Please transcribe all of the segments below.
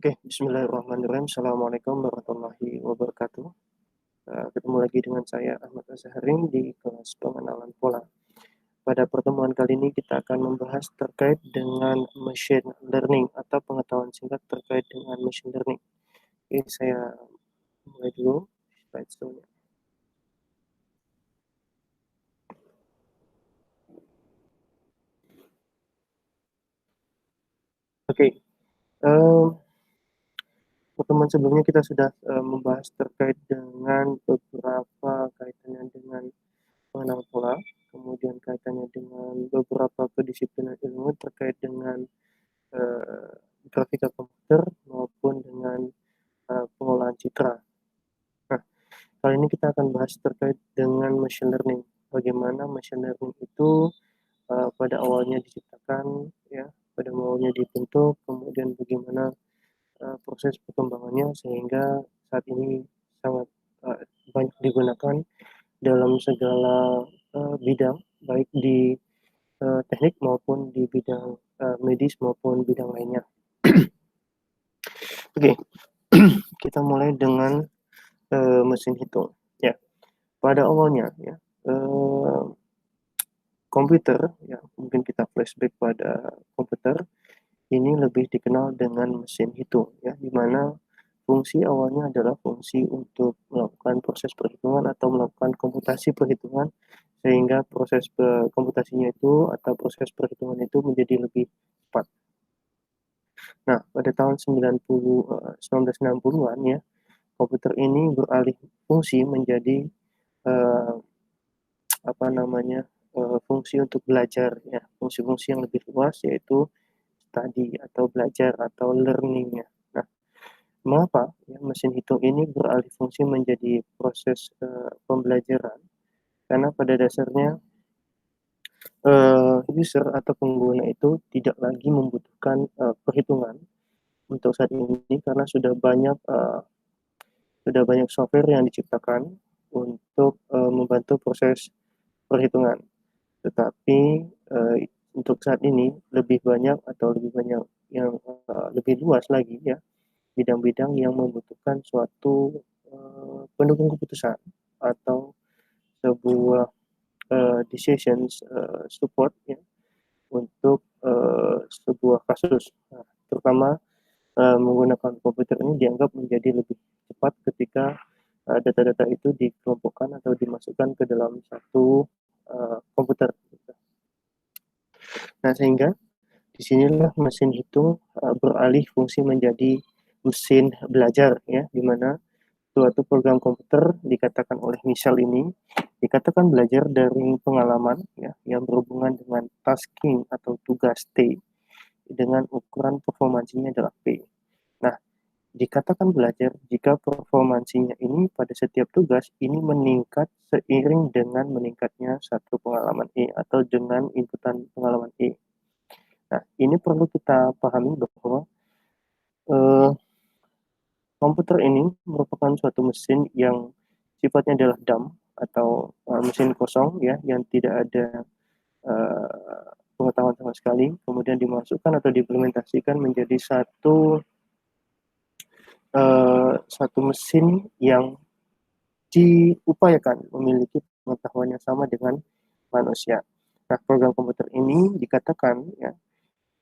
Oke, bismillahirrahmanirrahim. Assalamualaikum warahmatullahi wabarakatuh. Ketemu lagi dengan saya Ahmad Azharin di kelas pengenalan pola. Pada pertemuan kali ini kita akan membahas terkait dengan machine learning atau pengetahuan singkat terkait dengan machine learning. Oke, saya mulai dulu slide-nya. Oke, pertemuan sebelumnya kita sudah membahas terkait dengan beberapa kaitannya dengan pengenalan pola, kemudian kaitannya dengan beberapa kedisiplinan ilmu terkait dengan grafika komputer maupun dengan pengolahan citra. Nah, kali ini kita akan bahas terkait dengan machine learning. Bagaimana machine learning itu pada awalnya diciptakan, ya, pada awalnya dibentuk, kemudian bagaimana proses perkembangannya sehingga saat ini sangat banyak digunakan dalam segala bidang, baik di teknik maupun di bidang medis maupun bidang lainnya. Oke, kita mulai dengan mesin hitung. Ya, pada awalnya ya komputer, ya mungkin kita flashback pada komputer ini lebih dikenal dengan mesin hitung, ya, di mana fungsi awalnya adalah fungsi untuk melakukan proses perhitungan atau melakukan komputasi perhitungan sehingga proses komputasinya itu atau proses perhitungan itu menjadi lebih cepat. Nah, pada tahun 1960-an ya, komputer ini beralih fungsi menjadi fungsi untuk belajar, ya, fungsi-fungsi yang lebih luas yaitu study atau belajar atau learning, ya. Nah, mengapa ya, mesin hitung ini beralih fungsi menjadi proses pembelajaran? Karena pada dasarnya user atau pengguna itu tidak lagi membutuhkan perhitungan untuk saat ini karena sudah banyak software yang diciptakan untuk membantu proses perhitungan. Tetapi untuk saat ini lebih banyak yang lebih luas lagi ya bidang-bidang yang membutuhkan suatu pendukung keputusan atau sebuah decisions support ya untuk sebuah kasus. Nah, terutama menggunakan komputer ini dianggap menjadi lebih cepat ketika data-data itu dikelompokkan atau dimasukkan ke dalam satu komputer. Nah, sehingga disinilah mesin hitung beralih fungsi menjadi mesin belajar, ya, di mana suatu program komputer dikatakan oleh misal ini dikatakan belajar dari pengalaman, ya, yang berhubungan dengan tasking atau tugas T dengan ukuran performansinya adalah P. Nah, dikatakan belajar jika performansinya ini pada setiap tugas ini meningkat seiring dengan meningkatnya satu pengalaman E atau dengan inputan pengalaman E. Nah, ini perlu kita pahami bahwa komputer ini merupakan suatu mesin yang sifatnya adalah dumb atau mesin kosong, ya, yang tidak ada pengetahuan sama sekali, kemudian dimasukkan atau diimplementasikan menjadi satu mesin yang diupayakan memiliki pengetahuan yang sama dengan manusia. Nah, program komputer ini dikatakan ya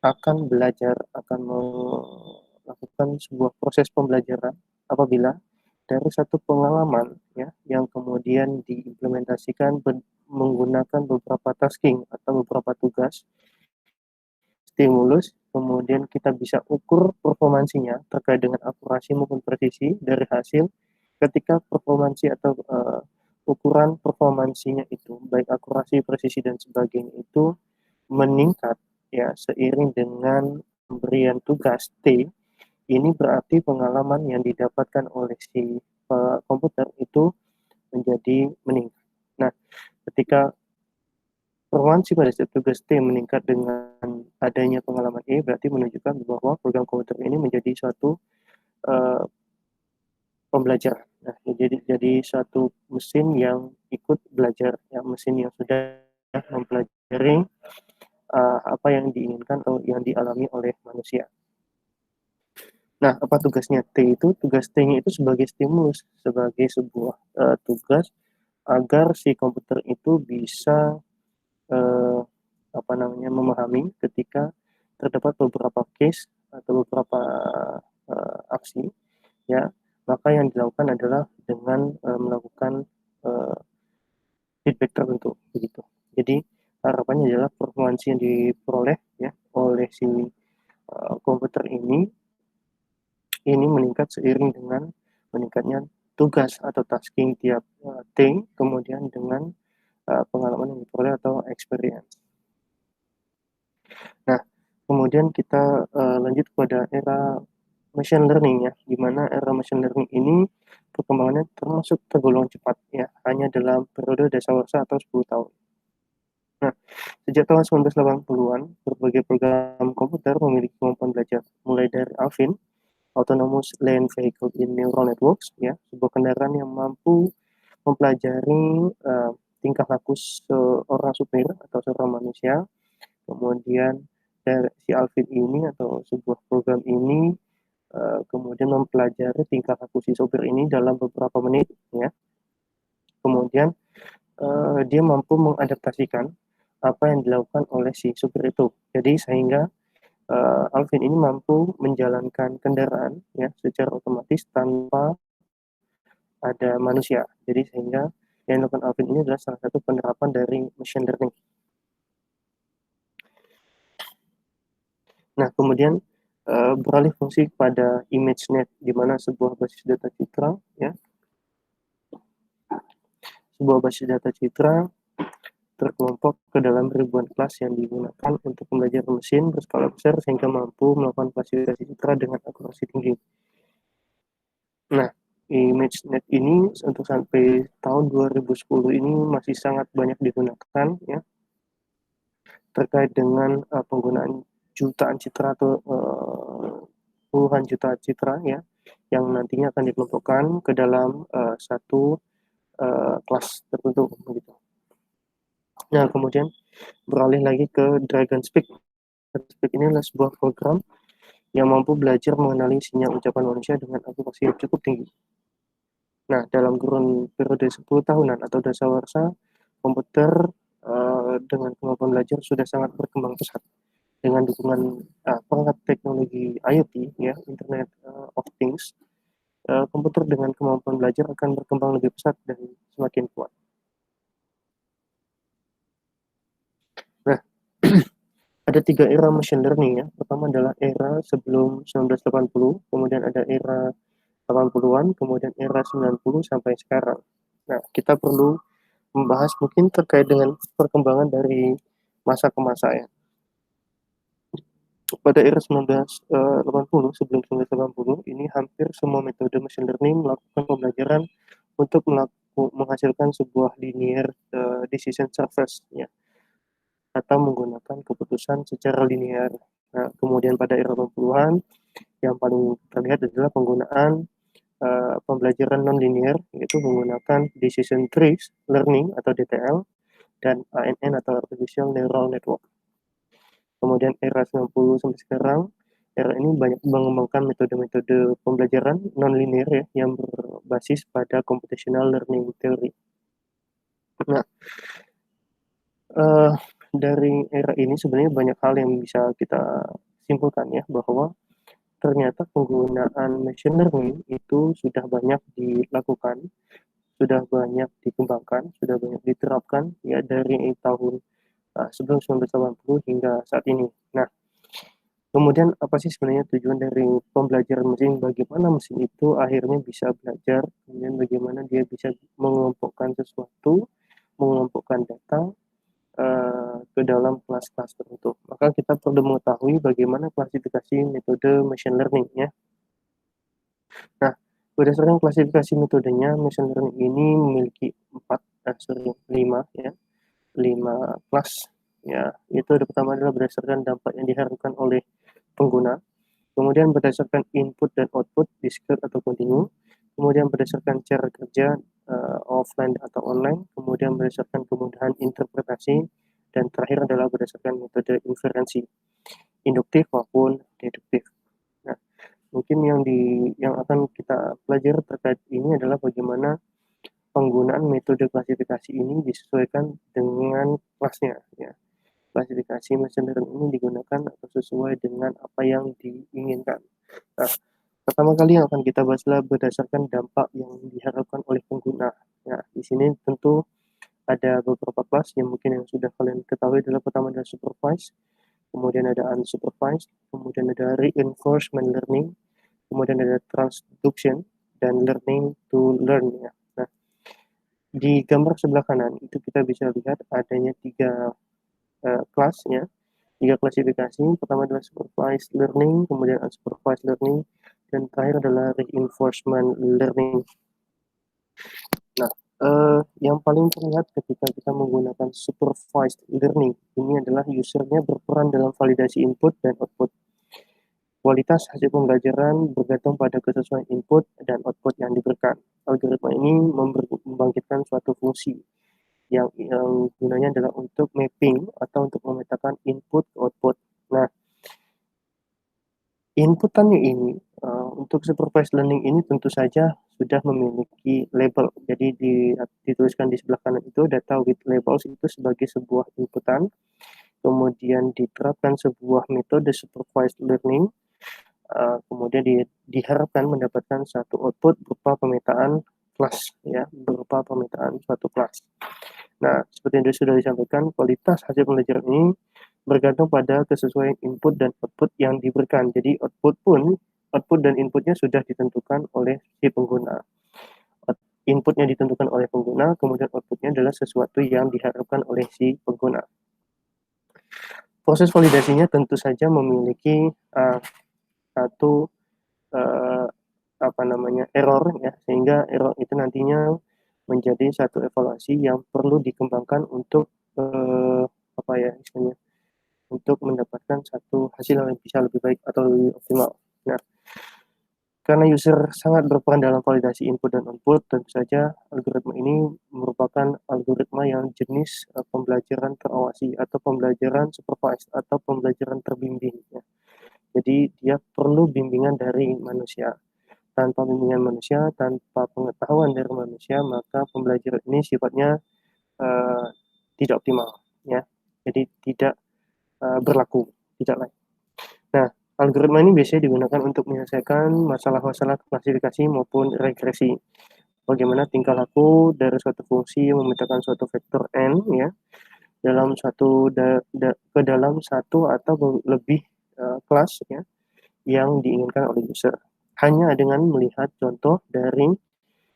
akan belajar, akan melakukan sebuah proses pembelajaran apabila dari satu pengalaman ya yang kemudian diimplementasikan menggunakan beberapa tasking atau beberapa tugas stimulus, kemudian kita bisa ukur performansinya terkait dengan akurasi maupun presisi dari hasil ketika performansi atau ukuran performansinya itu baik akurasi, presisi dan sebagainya itu meningkat ya seiring dengan pemberian tugas T, ini berarti pengalaman yang didapatkan oleh si komputer itu menjadi meningkat. Nah, ketika performansi pada setiap tugas T meningkat dengan adanya pengalaman E, berarti menunjukkan bahwa program komputer ini menjadi suatu pembelajaran. Nah, jadi suatu mesin yang ikut belajar, ya, mesin yang sudah mempelajari apa yang diinginkan atau yang dialami oleh manusia. Nah, apa tugasnya T itu? Tugas T-nya itu sebagai stimulus, sebagai sebuah tugas agar si komputer itu bisa eh, apa namanya memahami ketika terdapat beberapa case atau beberapa aksi, ya, maka yang dilakukan adalah dengan melakukan eh, feedback tertentu begitu. Jadi harapannya adalah performansi yang diperoleh ya oleh si komputer ini meningkat seiring dengan meningkatnya tugas atau tasking tiap T, kemudian dengan pengalaman yang diperoleh atau experience. Nah, kemudian kita lanjut pada era machine learning ya, di mana era machine learning ini perkembangannya termasuk tergolong cepat ya, hanya dalam periode dasawarsa atau 10 tahun. Nah, sejak tahun 1980-an, berbagai program komputer memiliki kemampuan belajar, mulai dari Alvin, Autonomous Land Vehicle in Neural Networks, ya, sebuah kendaraan yang mampu mempelajari tingkah laku seorang supir atau seorang manusia. Kemudian dari si Alvin ini atau sebuah program ini kemudian mempelajari tingkah laku si sopir ini dalam beberapa menit, ya. Kemudian dia mampu mengadaptasikan apa yang dilakukan oleh si supir itu. Jadi sehingga Alvin ini mampu menjalankan kendaraan ya secara otomatis tanpa ada manusia. Jadi sehingga yang dilakukan Alvin ini adalah salah satu penerapan dari machine learning. Nah, kemudian beralih fungsi pada ImageNet, di mana sebuah basis data citra, ya, sebuah basis data citra terkelompok ke dalam ribuan kelas yang digunakan untuk pembelajaran mesin berskala besar sehingga mampu melakukan klasifikasi citra dengan akurasi tinggi. Nah, ImageNet ini untuk sampai tahun 2010 ini masih sangat banyak digunakan ya terkait dengan penggunaan jutaan citra atau puluhan juta citra ya yang nantinya akan dikelompokkan ke dalam satu kelas tertentu begitu. Nah, kemudian beralih lagi ke DragonSpeak. DragonSpeak ini adalah sebuah program yang mampu belajar mengenali sinyal ucapan manusia dengan akurasi yang cukup tinggi. Nah, dalam kurun periode 10 tahunan atau dasawarsa, komputer dengan kemampuan belajar sudah sangat berkembang pesat. Dengan dukungan perangkat teknologi IoT, ya, Internet of Things, komputer dengan kemampuan belajar akan berkembang lebih pesat dan semakin kuat. Nah, ada 3 era machine learning ya. Pertama adalah era sebelum 1980, kemudian ada era 80-an, kemudian era 90 sampai sekarang. Nah, kita perlu membahas mungkin terkait dengan perkembangan dari masa ke masa ya. Pada era 1980, sebelum 1980, ini hampir semua metode machine learning melakukan pembelajaran untuk menghasilkan sebuah linear decision surface ya, atau menggunakan keputusan secara linear. Nah, kemudian pada era 80-an yang paling terlihat adalah penggunaan pembelajaran non-linear, yaitu menggunakan decision trees learning atau DTL dan ANN atau artificial neural network. Kemudian era 90 sampai sekarang, era ini banyak mengembangkan metode-metode pembelajaran non-linear ya, yang berbasis pada computational learning theory. Nah, dari era ini sebenarnya banyak hal yang bisa kita simpulkan ya, bahwa ternyata penggunaan machine learning itu sudah banyak dilakukan, sudah banyak dikembangkan, sudah banyak diterapkan ya dari tahun sebelum 1980 hingga saat ini. Nah, kemudian apa sih sebenarnya tujuan dari pembelajaran mesin? Bagaimana mesin itu akhirnya bisa belajar, kemudian bagaimana dia bisa mengelompokkan sesuatu, mengelompokkan data ke dalam kelas-kelas tertentu. Maka kita perlu mengetahui bagaimana klasifikasi metode machine learning ya. Nah, berdasarkan klasifikasi metodenya, machine learning ini memiliki 5 ya, 5 kelas ya. Itu ada pertama adalah berdasarkan dampak yang diharapkan oleh pengguna, kemudian berdasarkan input dan output discrete atau continue, kemudian berdasarkan cara kerja offline atau online, kemudian berdasarkan kemudahan interpretasi, dan terakhir adalah berdasarkan metode inferensi induktif maupun deduktif. Nah, mungkin yang akan kita pelajari terkait ini adalah bagaimana penggunaan metode klasifikasi ini disesuaikan dengan kelasnya, ya. Klasifikasi machine learning ini digunakan atau sesuai dengan apa yang diinginkan. Nah, pertama kali yang akan kita bahas adalah berdasarkan dampak yang diharapkan oleh pengguna. Ya, di sini tentu ada beberapa kelas yang mungkin yang sudah kalian ketahui adalah pertama adalah supervised, kemudian ada unsupervised, kemudian ada reinforcement learning, kemudian ada transduction, dan learning to learn. Ya. Nah, di gambar sebelah kanan itu kita bisa lihat adanya tiga kelas, ya, tiga klasifikasi. Pertama adalah supervised learning, kemudian unsupervised learning, dan terakhir adalah reinforcement learning. Nah, yang paling terlihat ketika kita menggunakan supervised learning ini adalah usernya berperan dalam validasi input dan output. Kualitas hasil pembelajaran bergantung pada kesesuaian input dan output yang diberikan. Algoritma ini membangkitkan suatu fungsi yang gunanya adalah untuk mapping atau untuk memetakan input ke output. Nah, inputannya ini untuk supervised learning ini tentu saja sudah memiliki label. Jadi dituliskan di sebelah kanan itu data with labels itu sebagai sebuah inputan. Kemudian diterapkan sebuah metode supervised learning. Kemudian diharapkan mendapatkan satu output berupa pemetaan kelas, ya, berupa pemetaan suatu kelas. Nah, seperti yang sudah disampaikan, kualitas hasil pembelajaran ini bergantung pada kesesuaian input dan output yang diberikan. Jadi output dan inputnya sudah ditentukan oleh si pengguna. Inputnya ditentukan oleh pengguna, kemudian outputnya adalah sesuatu yang diharapkan oleh si pengguna. Proses validasinya tentu saja memiliki satu error, ya, sehingga error itu nantinya menjadi satu evaluasi yang perlu dikembangkan untuk untuk mendapatkan satu hasil yang bisa lebih baik atau lebih optimal. Nah, karena user sangat berperan dalam validasi input dan output, tentu saja algoritma ini merupakan algoritma yang jenis pembelajaran terawasi atau pembelajaran supervised atau pembelajaran terbimbing. Ya. Jadi dia perlu bimbingan dari manusia. Tanpa bimbingan manusia, tanpa pengetahuan dari manusia, maka pembelajaran ini sifatnya tidak optimal. Ya. Jadi tidak berlaku, tidak layak. Nah, algoritma ini biasanya digunakan untuk menyelesaikan masalah-masalah klasifikasi maupun regresi. Bagaimana tingkah laku dari suatu fungsi yang memetakan suatu vektor n, ya, dalam ke dalam satu atau lebih kelas, ya, yang diinginkan oleh user. Hanya dengan melihat contoh dari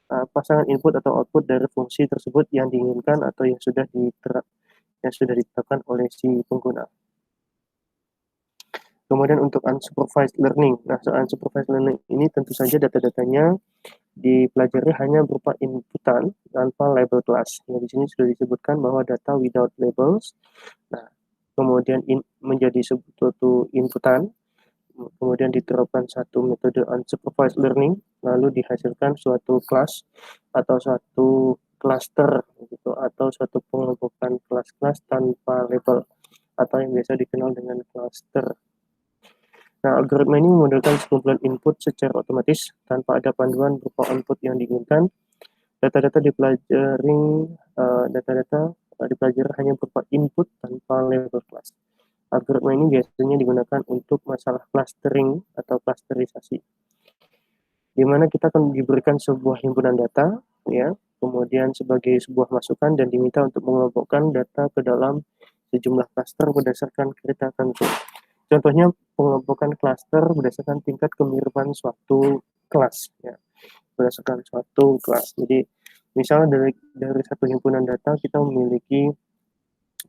pasangan input atau output dari fungsi tersebut yang diinginkan atau yang sudah ditetapkan oleh si pengguna. Kemudian untuk unsupervised learning. Nah, unsupervised learning ini tentu saja data-datanya dipelajari hanya berupa inputan tanpa label kelas. Ya, di sini sudah disebutkan bahwa data without labels. Nah, kemudian menjadi suatu inputan, kemudian diterapkan satu metode unsupervised learning, lalu dihasilkan suatu kelas atau suatu cluster gitu, atau suatu pengelompokan kelas-kelas tanpa label atau yang biasa dikenal dengan cluster. Nah, algoritma ini memodelkan sekumpulan input secara otomatis tanpa ada panduan berupa output yang diinginkan. Data-data dipelajari hanya berupa input tanpa label kelas. Algoritma ini biasanya digunakan untuk masalah clustering atau clusterisasi, di mana kita akan diberikan sebuah himpunan data, ya, kemudian sebagai sebuah masukan dan diminta untuk mengelompokkan data ke dalam sejumlah cluster berdasarkan kriteria tertentu. Contohnya pengelompokan cluster berdasarkan tingkat kemiripan suatu kelas, ya, berdasarkan suatu kelas. Jadi misalnya dari satu himpunan data kita memiliki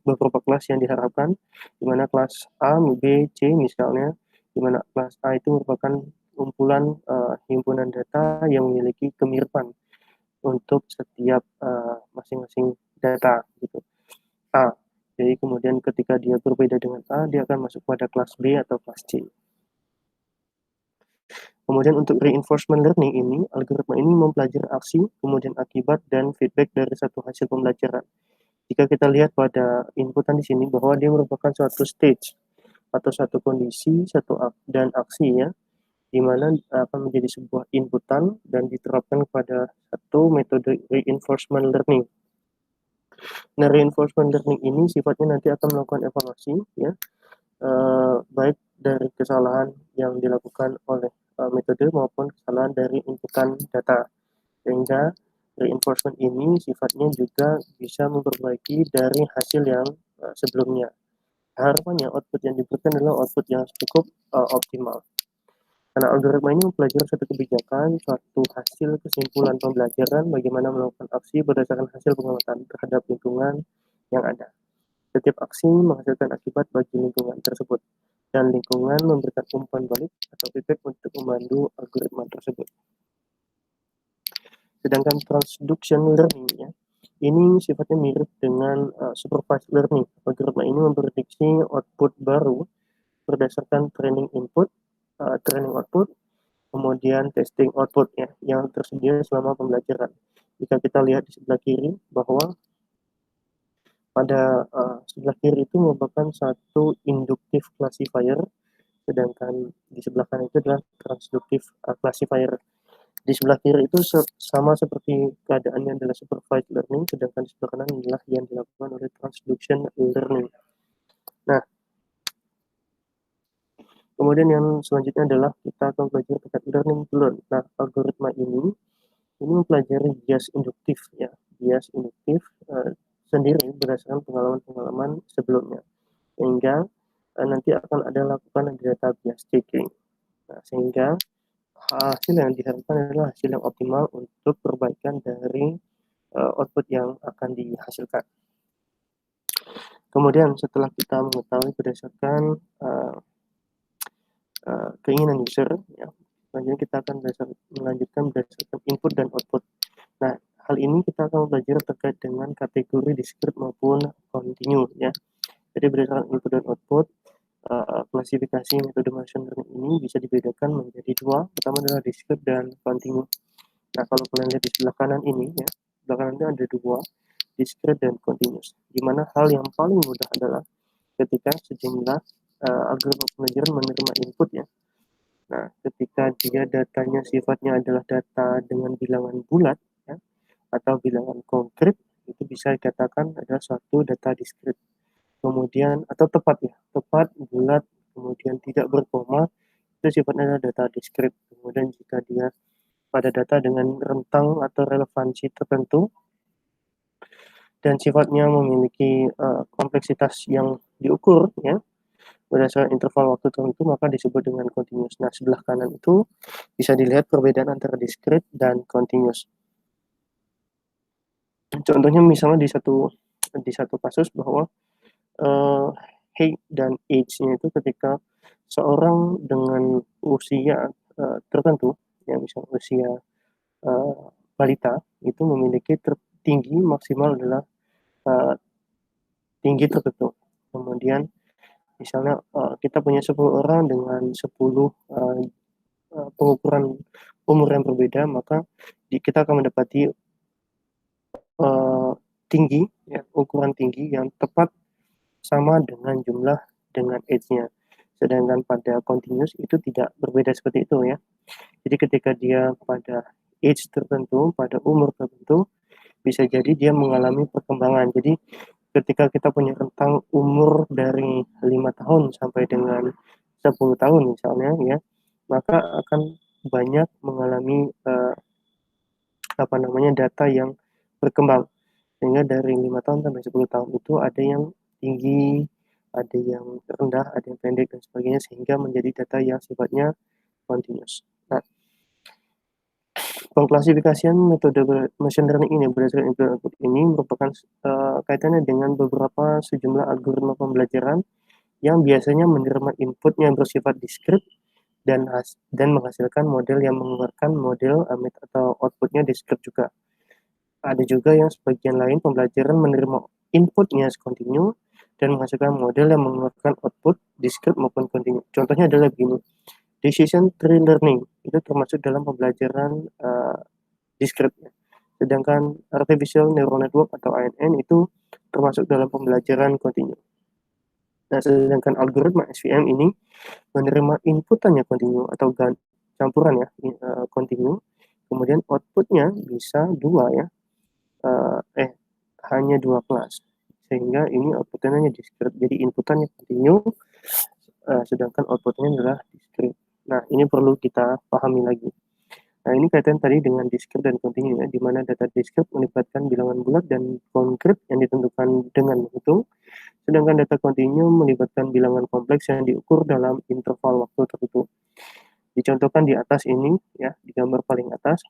beberapa kelas yang diharapkan, di mana kelas A, B, C misalnya, di mana kelas A itu merupakan kumpulan himpunan data yang memiliki kemiripan untuk setiap masing-masing data gitu. A. Jadi kemudian ketika dia berbeda dengan A, dia akan masuk pada kelas B atau kelas C. Kemudian untuk reinforcement learning ini, algoritma ini mempelajari aksi, kemudian akibat, dan feedback dari satu hasil pembelajaran. Jika kita lihat pada inputan di sini bahwa dia merupakan suatu stage atau satu kondisi, dan aksi, ya, di mana akan menjadi sebuah inputan dan diterapkan pada satu metode reinforcement learning. Nah, reinforcement learning ini sifatnya nanti akan melakukan evaluasi, ya, baik dari kesalahan yang dilakukan oleh metode maupun kesalahan dari inputan data, sehingga reinforcement ini sifatnya juga bisa memperbaiki dari hasil yang sebelumnya. Harapannya output yang diberikan adalah output yang cukup optimal. Karena algoritma ini mempelajari suatu kebijakan, suatu hasil kesimpulan pembelajaran, bagaimana melakukan aksi berdasarkan hasil pengamatan terhadap lingkungan yang ada. Setiap aksi menghasilkan akibat bagi lingkungan tersebut, dan lingkungan memberikan umpan balik atau feedback untuk membantu algoritma tersebut. Sedangkan transduction learning, ya, ini sifatnya mirip dengan supervised learning. Algoritma ini memprediksi output baru berdasarkan training input, training output, kemudian testing output, ya, yang tersedia selama pembelajaran. Jika kita lihat di sebelah kiri bahwa pada sebelah kiri itu merupakan satu inductive classifier, sedangkan di sebelah kanan itu adalah transductive classifier. Di sebelah kiri itu sama seperti keadaannya adalah supervised learning, sedangkan di sebelah kanan adalah yang dilakukan oleh transduction learning. Nah, kemudian yang selanjutnya adalah kita akan belajar terkait learning to learn. Nah, algoritma ini mempelajari bias induktif, ya, bias induktif sendiri berdasarkan pengalaman-pengalaman sebelumnya, sehingga nanti akan ada lakukan data bias checking. Nah, sehingga hasil yang diharapkan adalah hasil yang optimal untuk perbaikan dari output yang akan dihasilkan. Kemudian setelah kita mengetahui berdasarkan keinginan user, ya, selanjutnya kita akan melanjutkan berdasarkan input dan output. Nah, hal ini kita akan belajar terkait dengan kategori discrete maupun continue, ya. Jadi berdasarkan input dan output, klasifikasi metode machine learning ini bisa dibedakan menjadi dua. Pertama adalah discrete dan continue. Nah, kalau kalian lihat di sebelah kanan ini, ya, sebelah kanan itu ada dua, discrete dan continuous. Di mana hal yang paling mudah adalah ketika sejumlah algoritma pembelajaran menerima input, ya. Nah, ketika dia datanya sifatnya adalah data dengan bilangan bulat, ya, atau bilangan konkret, itu bisa dikatakan adalah suatu data discrete. Kemudian atau tepat, ya, tepat, bulat, kemudian tidak berkoma, itu sifatnya adalah data discrete. Kemudian jika dia pada data dengan rentang atau relevansi tertentu dan sifatnya memiliki kompleksitas yang diukur, ya, berdasarkan interval waktu tertentu, maka disebut dengan continuous. Nah, sebelah kanan itu bisa dilihat perbedaan antara discrete dan continuous. Contohnya misalnya di satu kasus bahwa height dan age-nya itu ketika seorang dengan usia tertentu, ya, misalnya usia balita, itu memiliki tertinggi maksimal adalah tinggi tertentu. Kemudian misalnya kita punya 10 orang dengan 10 pengukuran umur yang berbeda, maka kita akan mendapati tinggi, ya, ukuran tinggi yang tepat sama dengan jumlah dengan age-nya. Sedangkan pada continuous itu tidak berbeda seperti itu, ya. Jadi ketika dia pada age tertentu, pada umur tertentu, bisa jadi dia mengalami perkembangan. Jadi ketika kita punya rentang umur dari 5 tahun sampai dengan 10 tahun misalnya, ya, maka akan banyak mengalami data yang berkembang, sehingga dari 5 tahun sampai 10 tahun itu ada yang tinggi, ada yang rendah, ada yang pendek dan sebagainya, sehingga menjadi data yang sifatnya continuous. Nah, pengklasifikasian metode machine learning ini berdasarkan input output ini merupakan kaitannya dengan beberapa sejumlah algoritma pembelajaran yang biasanya menerima input yang bersifat discrete dan menghasilkan model yang mengeluarkan model atau outputnya discrete juga. Ada juga yang sebagian lain pembelajaran menerima inputnya continue dan menghasilkan model yang mengeluarkan output discrete maupun continue. Contohnya adalah begini, decision tree learning itu termasuk dalam pembelajaran discrete. Sedangkan artificial neural network atau ANN itu termasuk dalam pembelajaran continue. Nah, sedangkan algoritma SVM ini menerima inputannya continue atau campuran ya, continue. Kemudian outputnya bisa dua ya, hanya dua kelas, sehingga ini outputnya hanya discrete. Jadi inputannya continue, sedangkan outputnya adalah discrete. Nah, ini perlu kita pahami lagi. Nah, ini kaitan tadi dengan discrete dan continue ya, di mana data discrete melibatkan bilangan bulat dan konkret yang ditentukan dengan menghitung, sedangkan data continue melibatkan bilangan kompleks yang diukur dalam interval waktu tertentu. Dicontohkan di atas ini ya, di gambar paling atas,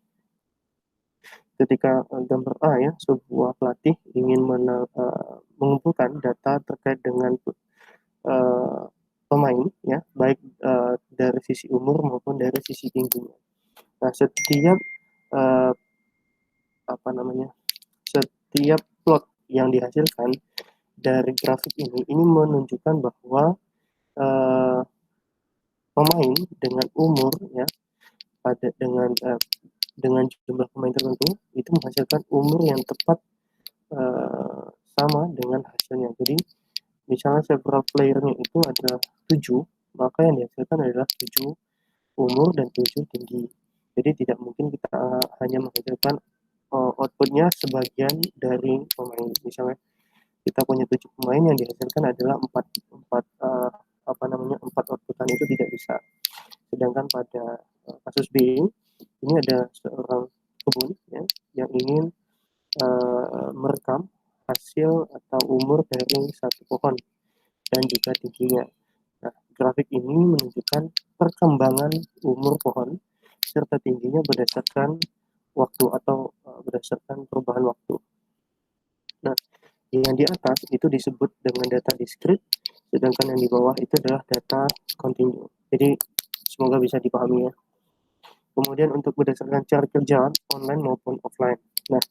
ketika gambar A ya, sebuah pelatih ingin mengumpulkan data terkait dengan pemain ya, baik dari sisi umur maupun dari sisi tingginya. Nah, setiap uh, apa namanya, setiap plot yang dihasilkan dari grafik ini menunjukkan bahwa uh, pemain dengan umur ya, pada dengan jumlah pemain tertentu itu menghasilkan umur yang tepat sama dengan hasilnya. Jadi misalnya several playernya itu ada 7, maka yang dihasilkan adalah 7 umur dan 7 tinggi. Jadi tidak mungkin kita hanya menghasilkan outputnya sebagian dari pemain. Misalnya kita punya 7 pemain, yang dihasilkan adalah 4 4 4 outputan, itu tidak bisa. Sedangkan pada kasus B ini ada seorang kebun ya, yang ingin merekam hasil atau umur dari satu pohon dan juga tingginya. Nah, grafik ini menunjukkan perkembangan umur pohon serta tingginya berdasarkan waktu atau berdasarkan perubahan waktu. Nah, yang di atas itu disebut dengan data discrete, sedangkan yang di bawah itu adalah data continue. Jadi semoga bisa dipahami ya. Kemudian untuk berdasarkan cara kerja online maupun offline. Nah,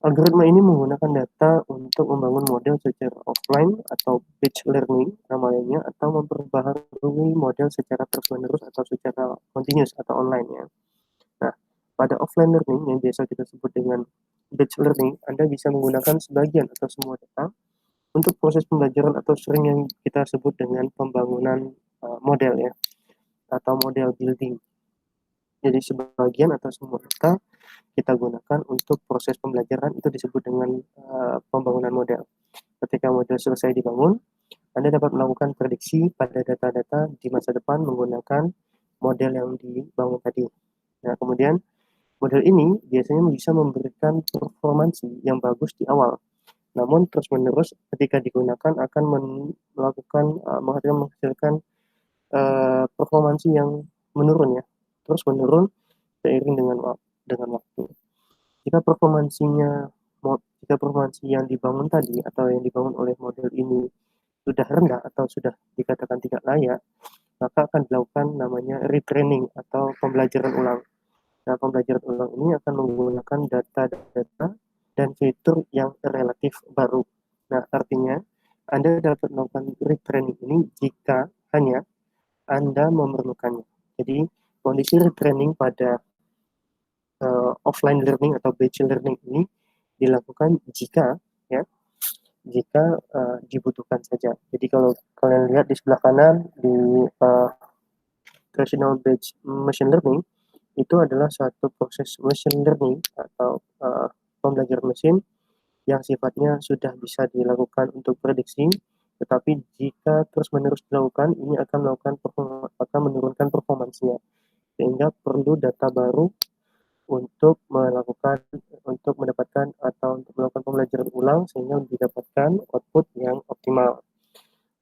algoritma ini menggunakan data untuk membangun model secara offline atau batch learning namanya, atau memperbaharui model secara terus-menerus atau secara continuous atau online ya. Nah, pada offline learning yang biasa kita sebut dengan batch learning, Anda bisa menggunakan sebagian atau semua data untuk proses pembelajaran atau sering yang kita sebut dengan pembangunan model ya, atau model building. Jadi sebagian atau semua data kita gunakan untuk proses pembelajaran, itu disebut dengan pembangunan model. Ketika model selesai dibangun, Anda dapat melakukan prediksi pada data-data di masa depan menggunakan model yang dibangun tadi. Nah, kemudian model ini biasanya bisa memberikan performansi yang bagus di awal, namun terus-menerus ketika digunakan akan menghasilkan performansi yang menurun ya, terus menurun seiring dengan waktu. Jika performansi yang dibangun tadi atau yang dibangun oleh model ini sudah rendah atau sudah dikatakan tidak layak, maka akan dilakukan namanya retraining atau pembelajaran ulang. Nah, pembelajaran ulang ini akan menggunakan data-data dan fitur yang relatif baru. Nah, artinya Anda dapat melakukan retraining ini jika hanya Anda memerlukannya. Jadi, kondisi retraining pada offline learning atau batch learning ini dilakukan jika dibutuhkan saja. Jadi kalau kalian lihat di sebelah kanan di traditional batch machine learning, itu adalah suatu proses machine learning atau pembelajaran mesin yang sifatnya sudah bisa dilakukan untuk prediksi, tetapi jika terus-menerus dilakukan, ini akan menurunkan performansinya, sehingga perlu data baru untuk mendapatkan atau untuk melakukan pembelajaran ulang, sehingga didapatkan output yang optimal,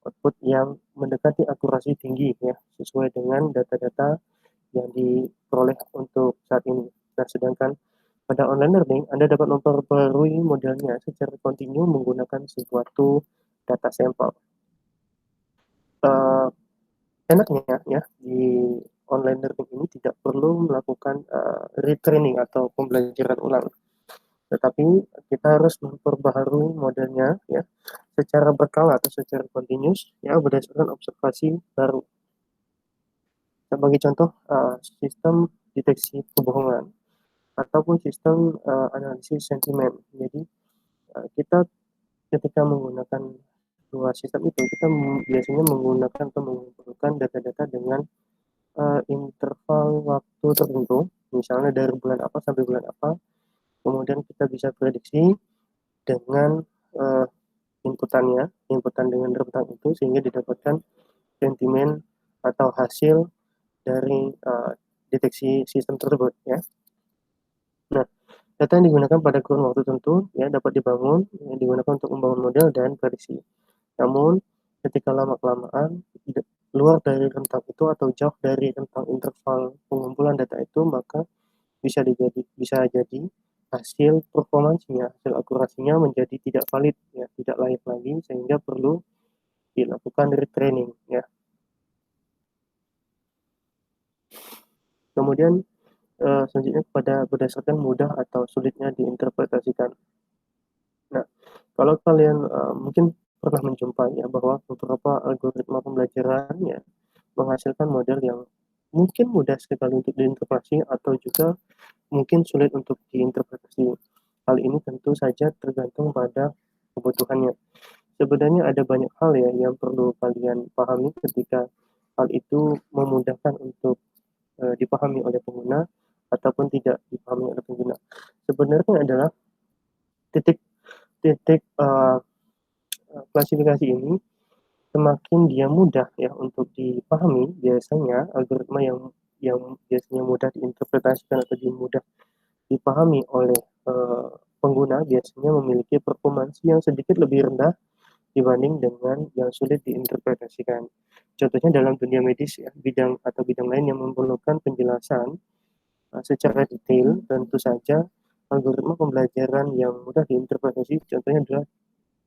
output yang mendekati akurasi tinggi ya, sesuai dengan data-data yang diperoleh untuk saat ini. Nah, sedangkan pada online learning, Anda dapat memperbarui modelnya secara kontinu menggunakan suatu data sampel. Enaknya ya, di online learning ini tidak perlu melakukan retraining atau pembelajaran ulang, tetapi kita harus memperbaharui modelnya ya secara berkala atau secara continuous ya, berdasarkan observasi baru. Sebagai contoh, sistem deteksi kebohongan ataupun sistem analisis sentimen. Jadi kita ketika menggunakan dua sistem itu, kita biasanya menggunakan atau mengumpulkan data-data dengan interval waktu tertentu, misalnya dari bulan apa sampai bulan apa, kemudian kita bisa prediksi dengan inputan dengan rentang itu, sehingga didapatkan sentimen atau hasil dari deteksi sistem tersebut ya. Nah, data yang digunakan pada kurun waktu tertentu ya dapat dibangun, ya, digunakan untuk membangun model dan prediksi. Namun, ketika lama-kelamaan luar dari rentang itu atau jauh dari rentang interval pengumpulan data itu, maka bisa jadi hasil performansinya, hasil akurasinya menjadi tidak valid ya, tidak layak lagi, sehingga perlu dilakukan retraining ya. Kemudian selanjutnya berdasarkan mudah atau sulitnya diinterpretasikan. Nah, kalau kalian mungkin pernah menjumpai ya bahwa beberapa algoritma pembelajaran ya menghasilkan model yang mungkin mudah sekali untuk diinterpretasi atau juga mungkin sulit untuk diinterpretasi. Hal ini tentu saja tergantung pada kebutuhannya. Sebenarnya ada banyak hal ya yang perlu kalian pahami ketika hal itu memudahkan untuk dipahami oleh pengguna ataupun tidak dipahami oleh pengguna. Sebenarnya adalah titik klasifikasi ini semakin dia mudah ya untuk dipahami, biasanya algoritma yang biasanya mudah diinterpretasikan atau mudah dipahami oleh pengguna biasanya memiliki performansi yang sedikit lebih rendah dibanding dengan yang sulit diinterpretasikan. Contohnya dalam dunia medis ya, bidang lain yang memerlukan penjelasan secara detail, tentu saja algoritma pembelajaran yang mudah diinterpretasi contohnya adalah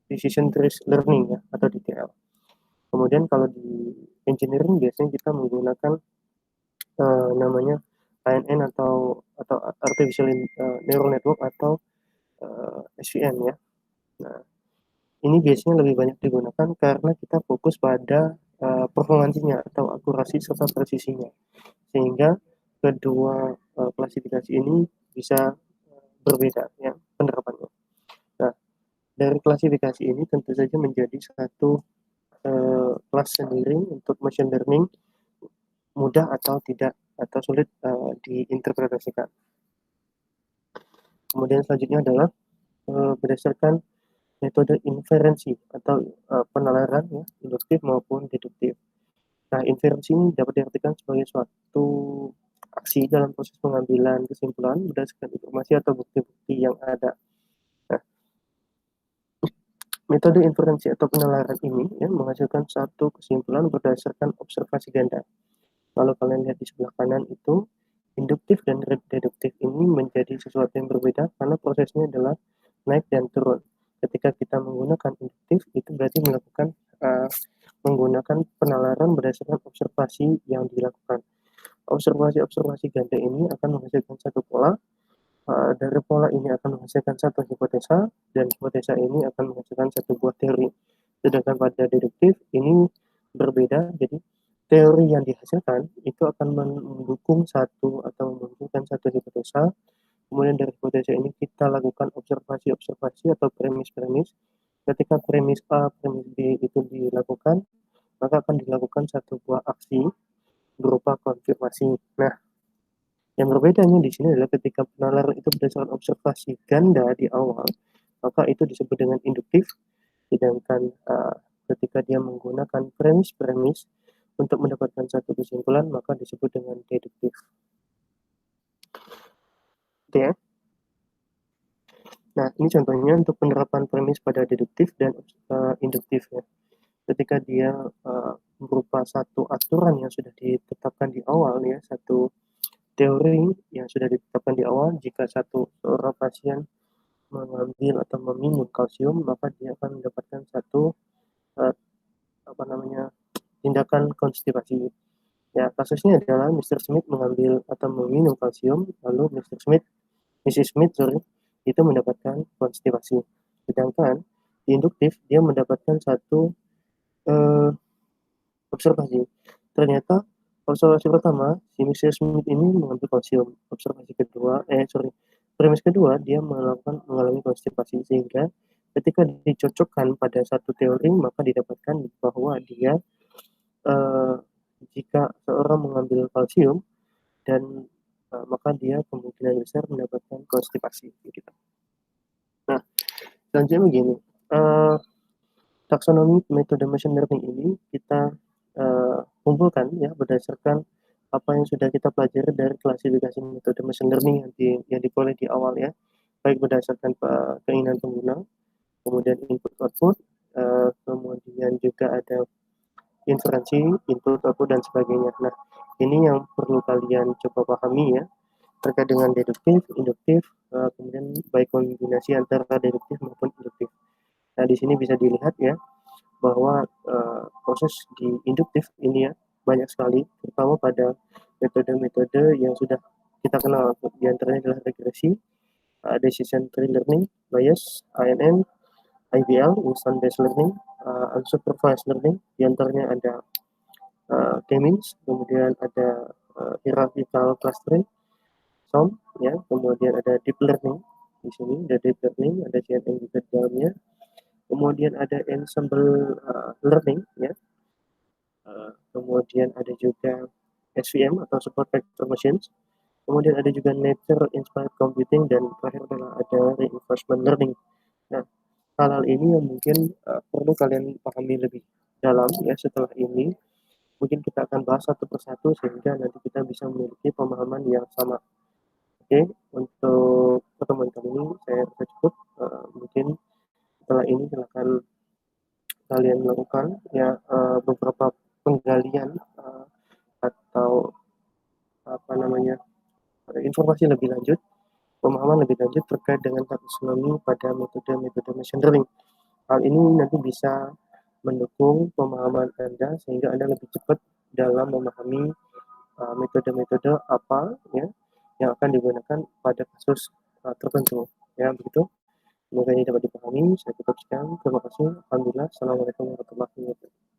decision tree learning ya atau DTL. Kemudian kalau di engineering biasanya kita menggunakan namanya ANN atau artificial neural network atau SVN ya. Nah, ini biasanya lebih banyak digunakan karena kita fokus pada performansinya atau akurasi serta presisinya, sehingga kedua klasifikasi ini bisa berbeda ya penerapannya. Nah, dari klasifikasi ini tentu saja menjadi satu kelas sendiri untuk machine learning mudah atau tidak atau sulit diinterpretasikan. Kemudian selanjutnya adalah berdasarkan metode inferensi atau penalaran ya, induktif maupun deduktif. Nah, inferensi ini dapat diartikan sebagai suatu aksi dalam proses pengambilan kesimpulan berdasarkan informasi atau bukti-bukti yang ada. Nah, metode inferensi atau penalaran ini ya, menghasilkan satu kesimpulan berdasarkan observasi ganda. Kalau kalian lihat di sebelah kanan itu, induktif dan deduktif ini menjadi sesuatu yang berbeda karena prosesnya adalah naik dan turun. Ketika kita menggunakan induktif, itu berarti menggunakan penalaran berdasarkan observasi yang dilakukan. Observasi ganda ini akan menghasilkan satu pola. Dari pola ini akan menghasilkan satu hipotesa, dan hipotesa ini akan menghasilkan satu buah teori. Sedangkan pada deduktif ini berbeda, jadi teori yang dihasilkan itu akan mendukung satu atau menunjukkan satu hipotesa. Kemudian dari hipotesa ini kita lakukan observasi atau premis-premis. Ketika premis A, premis B itu dilakukan, maka akan dilakukan satu buah aksi berupa konfirmasi. Nah, yang berbedanya di sini adalah ketika penalaran itu berdasarkan observasi ganda di awal, maka itu disebut dengan induktif. Sedangkan ketika dia menggunakan premis-premis untuk mendapatkan satu kesimpulan, maka disebut dengan deduktif. Oke ya. Nah, ini contohnya untuk penerapan premis pada deduktif dan induktif ya. Ketika dia berupa satu aturan yang sudah ditetapkan di awal ya, satu teori yang sudah ditetapkan di awal, jika seorang pasien mengambil atau meminum kalsium, maka dia akan mendapatkan satu tindakan konstipasi. Ya, kasusnya adalah Mr. Smith mengambil atau meminum kalsium, lalu Mrs. Smith itu mendapatkan konstipasi. Sedangkan di induktif dia mendapatkan satu observasi. Ternyata observasi pertama, si Mr. Smith ini mengambil kalsium. Premis kedua dia mengalami konstipasi, sehingga ketika dicocokkan pada satu teori maka didapatkan bahwa dia jika seorang mengambil kalsium dan maka dia kemungkinan besar mendapatkan konstipasi gitu. Nah, selanjutnya begini, taksonomi metode machine learning ini kita kumpulkan ya berdasarkan apa yang sudah kita pelajari dari klasifikasi metode machine learning yang diperoleh di awal ya, baik berdasarkan keinginan pengguna, kemudian input output, kemudian juga ada inferensi, input output dan sebagainya. Nah, ini yang perlu kalian coba pahami ya terkait dengan deduktif, induktif, kemudian baik kombinasi antara deduktif maupun induktif. Nah, di sini bisa dilihat ya bahwa proses di induktif ini ya banyak sekali, terutama pada metode-metode yang sudah kita kenal. Di antaranya adalah regresi, decision tree learning, bias, INN, IBL, instant based learning, unsupervised learning. Di antaranya ada K-means, kemudian ada hierarchical clustering, SOM, ya, kemudian ada deep learning. Di sini ada deep learning, ada CNN juga di dalamnya. Kemudian ada ensemble learning, ya. Kemudian ada juga SVM atau support vector machines. Kemudian ada juga nature inspired computing dan terakhir adalah ada reinforcement learning. Nah, hal-hal ini yang mungkin perlu kalian pahami lebih dalam ya setelah ini. Mungkin kita akan bahas satu persatu sehingga nanti kita bisa memiliki pemahaman yang sama. Oke, untuk pertemuan kali ini saya rasa cukup. Mungkin setelah ini silakan kalian melakukan ya beberapa penggalian atau apa namanya informasi lebih lanjut, pemahaman lebih lanjut terkait dengan taksonomi pada metode-metode machine learning. Hal ini nanti bisa mendukung pemahaman Anda sehingga Anda lebih cepat dalam memahami metode-metode apa ya yang akan digunakan pada kasus tertentu. Ya, begitu. Semoga ini dapat dipahami. Saya tutup sekian. Terima kasih. Alhamdulillah. Assalamualaikum warahmatullahi wabarakatuh.